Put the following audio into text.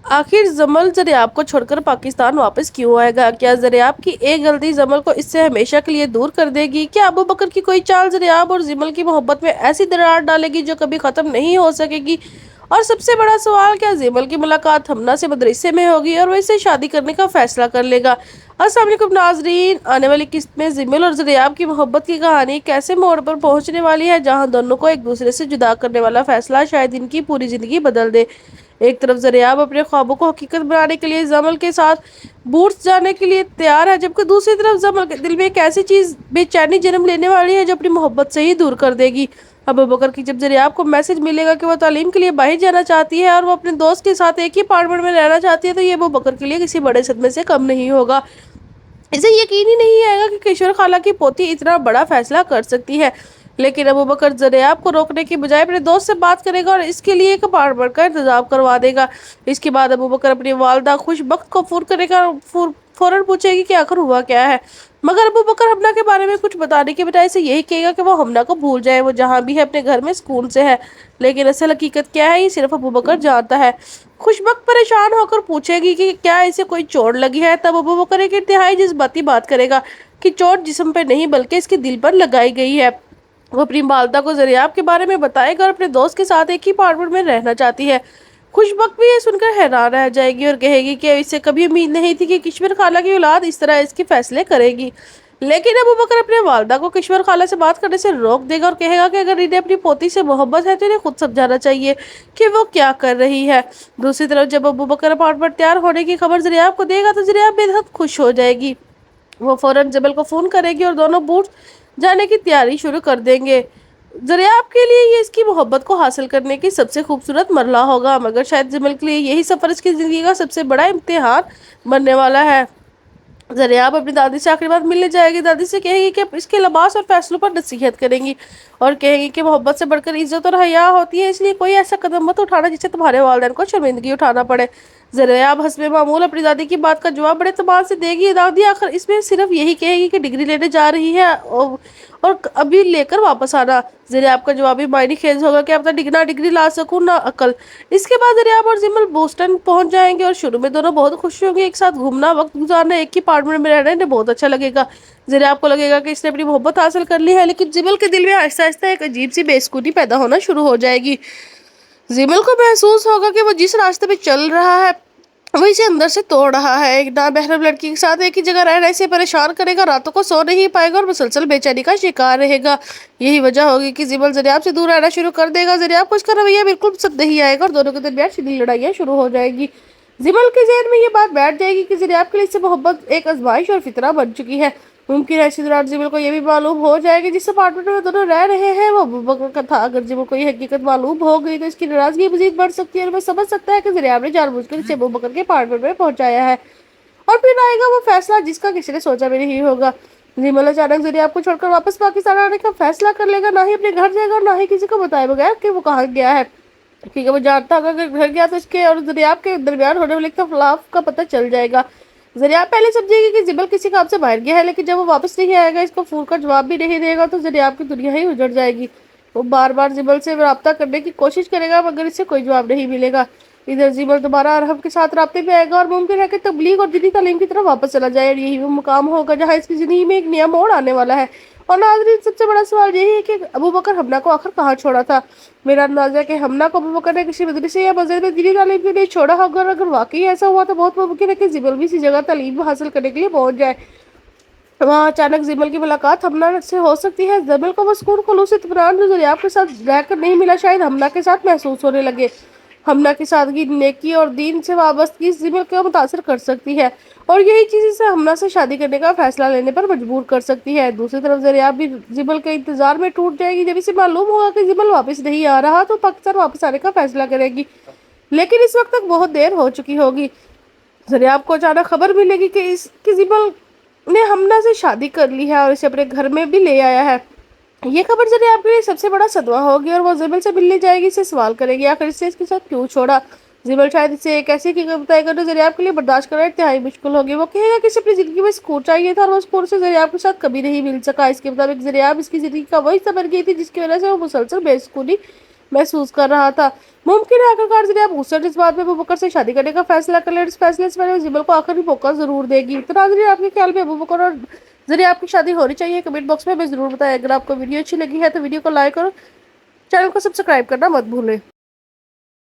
आखिर जमल ज़रियाब को छोड़कर पाकिस्तान वापस क्यों आएगा? क्या ज़रियाब की एक गलती जमल को इससे हमेशा के लिए दूर कर देगी? क्या अबू बकर की कोई चाल ज़रियाब और जमल की मोहब्बत में ऐसी दरार डालेगी जो कभी ख़त्म नहीं हो सकेगी? और सबसे बड़ा सवाल, क्या जमल की मुलाकात हमना से मदरसे में होगी और वह इसे शादी करने का फैसला कर लेगा? अस्सलाम वालेकुम नाजरीन, आने वाली किस्त में जमल और ज़रियाब की मोहब्बत की कहानी कैसे मोड़ पर पहुंचने वाली है जहां दोनों को एक दूसरे से जुदा करने वाला फैसला शायद इनकी पूरी जिंदगी बदल दे। एक तरफ ज़रियाब अपने ख्वाबों को हकीकत बनाने के लिए जमल के साथ बूट्स जाने के लिए तैयार है, जबकि दूसरी तरफ जमल के दिल में एक ऐसी चीज बेचैनी जन्म लेने वाली है जो अपनी मोहब्बत से ही दूर कर देगी। अबू बकर की जब ज़रियाब को मैसेज मिलेगा कि वो तालीम के लिए बाहर जाना चाहती है और वो अपने दोस्त के साथ एक ही अपार्टमेंट में रहना चाहती है, तो ये अबू बकर के लिए किसी बड़े सदमे से कम नहीं होगा। इसे यकीन ही नहीं आएगा कि किशोर खाला की पोती इतना बड़ा फैसला कर सकती है। लेकिन अबू बकर ज़रियाब को रोकने की बजाय अपने दोस्त से बात करेगा और इसके लिए एक अपार्टमेंट का इंतजाम करवा देगा। इसके बाद अबू बकर अपनी वालदा खुशबख्त को फोन करेगा और फौरन पूछेगी कि आखिर हुआ क्या है। मगर अबू बकर हमना के बारे में कुछ बताने के बजाय इसे यही कहेगा कि वो हमना को भूल जाए, वो जहाँ भी है अपने घर में सुकून से है। लेकिन असल हकीकत क्या है, ये सिर्फ अबू बकर जानता है। खुशबक परेशान होकर पूछेगी कि क्या इसे कोई चोट लगी है, तब अबू बकर एक इंतहाई जज्बाती बात करेगा कि चोट जिस्म पर नहीं बल्कि इसके दिल पर लगाई गई है। वो अपनी वालदा को ज़रियाब के बारे में बताएगा और अपने दोस्त के साथ एक ही अपार्टमेंट में रहना चाहती है। खुशबक भी ये सुनकर हैरान रह जाएगी और कहेगी कि इसे कभी उम्मीद नहीं थी कि किश्वर खाला की औलाद इस तरह इसके फैसले करेगी। लेकिन अबू बकर अपने वालदा को किश्वर खाला से बात करने से रोक देगा और कहेगा कि अगर इन्हें अपनी पोती से मोहब्बत है तो इन्हें खुद समझाना चाहिए कि वो क्या कर रही है। दूसरी तरफ जब अबू बकर अपार्टमेंट तैयार होने की खबर ज़रियाब को देगा तो ज़रियाब बेहद खुश हो जाएगी। वो फौरन जबल को फ़ोन करेगी और दोनों बूट जाने की तैयारी शुरू कर देंगे। ज़रियाब के लिए ये इसकी मोहब्बत को हासिल करने की सबसे खूबसूरत मरला होगा, मगर शायद जमल के लिए यही सफ़र इसकी ज़िंदगी का सबसे बड़ा इम्तिहान बनने वाला है। ज़रियाब अपनी दादी से आखिरी बार मिलने जाएगी। दादी से कहेगी कि इसके लिबास और फैसलों पर नसीहत करेंगी और कहेगी कि मोहब्बत से बढ़कर इज्जत और हया होती है, इसलिए कोई ऐसा कदम मत उठाना जिससे तुम्हारे वालिदैन को शर्मिंदगी उठाना पड़े। ज़रियाब हस्बे मामूल अपनी दादी की बात का जवाब बड़े तमाल से देगी। दादी आखिर इसमें सिर्फ यही कहेगी कि डिग्री लेने जा रही है और अभी लेकर वापस आना। ज़रियाब का जवाब भी मायने खेज होगा कि अब तक ना डिग्री ला सकूँ ना अकल। इसके बाद ज़रियाब और जिमल बोस्टन पहुंच जाएंगे और शुरू में दोनों बहुत खुश होंगे। एक साथ घूमना, वक्त गुजारना, एक ही अपार्टमेंट में रहना इन्हें बहुत अच्छा लगेगा। ज़रियाब को लगेगा कि इसने अपनी मोहब्बत हासिल कर ली है, लेकिन जिमल के दिल में आहिस्ता आहिस्ता एक अजीब सी बेसुकूनी पैदा होना शुरू हो जाएगी। जिमल को महसूस होगा कि वो जिस रास्ते पे चल रहा है वो इसे अंदर से तोड़ रहा है। एक नामहरम लड़की के साथ एक ही जगह रहना इसे परेशान करेगा, रातों को सो नहीं पाएगा और मुसलसल बेचैनी का शिकार रहेगा। यही वजह होगी कि जिमल ज़रियाब से दूर रहना शुरू कर देगा। ज़रियाब को इसका रवैया बिल्कुल पसंद नहीं आएगा और दोनों के दरमियान शदीद लड़ाइयाँ शुरू हो जाएगी। जिमल के ज़हन में ये बात बैठ जाएगी कि ज़रियाब के लिए इससे मोहब्बत एक आजमाइश और फितरा बन चुकी है। मुमकिन है इसी दौरान जिमल को यह भी मालूम हो जाए कि जिस अपार्टमेंट में दोनों रह रहे हैं वो अबू बकर का था। अगर जिमल को ये हकीकत मालूम हो गई तो इसकी नाराजगी मजीद बढ़ सकती है और वो समझ सकता है कि ज़रियाब ने जानबूझकर इसे अबू बकर के अपार्टमेंट में पहुंचाया है। और फिर आएगा वो फैसला जिसका किसी ने सोचा भी नहीं होगा। जिमल अचानक ज़रियाब को छोड़कर वापस पाकिस्तान आने का फैसला कर लेगा। ना ही अपने घर जाएगा और ना ही किसी को बताए बगैर कि वो कहाँ गया है, क्योंकि वो जानता होगा अगर घर गया तो इसके और ज़रियाब के दरमियान होने वाले इख्तिलाफ का पता चल जाएगा। ज़रियाब पहले समझेगी कि जिमल किसी काम से बाहर गया है, लेकिन जब वो वापस नहीं आएगा, इसको फ़ोन का जवाब भी नहीं देगा, तो ज़रियाब की दुनिया ही उजड़ जाएगी। वो बार बार जिमल से रब्ता करने की कोशिश करेगा मगर इससे कोई जवाब नहीं मिलेगा। इधर जिमल दोबारा अरहम के साथ राब्ते में आएगा और मुमकिन है कि तबलीग और दीनी तालीम की तरफ वापस चला जाए और यही वो मुकाम होगा जहाँ इसकी ज़िंदगी में एक नया मोड़ आने वाला है। और नाज़रीन, सबसे बड़ा सवाल यही है कि अबू बकर हमना को आखिर कहाँ छोड़ा था। मेरा अंदाजा है कि हमना को अबू बकर ने किसी मदरसे या मस्जिद में दीनी तालीम के लिए छोड़ा होगा। अगर वाकई ऐसा हुआ तो बहुत मुमकिन है कि जिमल भी इसी जगह तालीम हासिल करने के लिए पहुंच जाए। वहाँ अचानक जिमल की मुलाकात हमना से हो सकती है। जिमल को वो सुकून, खुलूस, इत्मीनान जो ज़रियाब के साथ रहकर नहीं मिला, शायद हमना के साथ महसूस होने लगे। हमना की सादगी, नेकी और दीन से वाबस्तगी जिमल को मुतासर कर सकती है और यही चीज़ इसे हमना से शादी करने का फैसला लेने पर मजबूर कर सकती है। दूसरी तरफ ज़रियाब भी जिमल के इंतजार में टूट जाएगी। जब इसे मालूम होगा कि जिमल वापस नहीं आ रहा तो पाकिस्तान वापस आने का फैसला करेगी, लेकिन इस वक्त तक बहुत देर हो चुकी होगी। ज़रियाब को अचानक खबर मिलेगी कि जिमल ने हमना से शादी कर ली है और इसे अपने घर में भी ले आया है। ये खबर ज़रियाब के लिए सबसे बड़ा सदमा होगी और वो जिमल से मिलने जाएगी, इसे सवाल करेगी आखिर इससे इसके साथ क्यों छोड़ा। जिमल शायद इसे एक ऐसी हकीकत बताएगा जो ज़रियाब के लिए बर्दाश्त करना इंतहाई मुश्किल होगी। वो कहेगा कि इसे अपनी ज़िंदगी में सुकून चाहिए था और वो सुकून से ज़रियाब के साथ कभी नहीं मिल सका। इसके मुताबिक ज़रियाब इसकी ज़िंदगी का वही हिस्सा बन गई थी जिसकी वजह से वो मुसलसल बेसुकूनी महसूस कर रहा था। मुमकिन है आखिरकार ज़रिए आप गुस्सा इस बात में अबू बकर से शादी करने का फैसला कर लें। इस फैसले से पहले जिमल को आखिरी मौका ज़रूर देगी। तो नाज़रीन, आपके ख्याल में अबू बकर और ज़रिए आपकी शादी होनी चाहिए? कमेंट बॉक्स में हमें ज़रूर बताएं। अगर आपको वीडियो अच्छी लगी है तो वीडियो को लाइक और चैनल को सब्सक्राइब करना मत भूलें।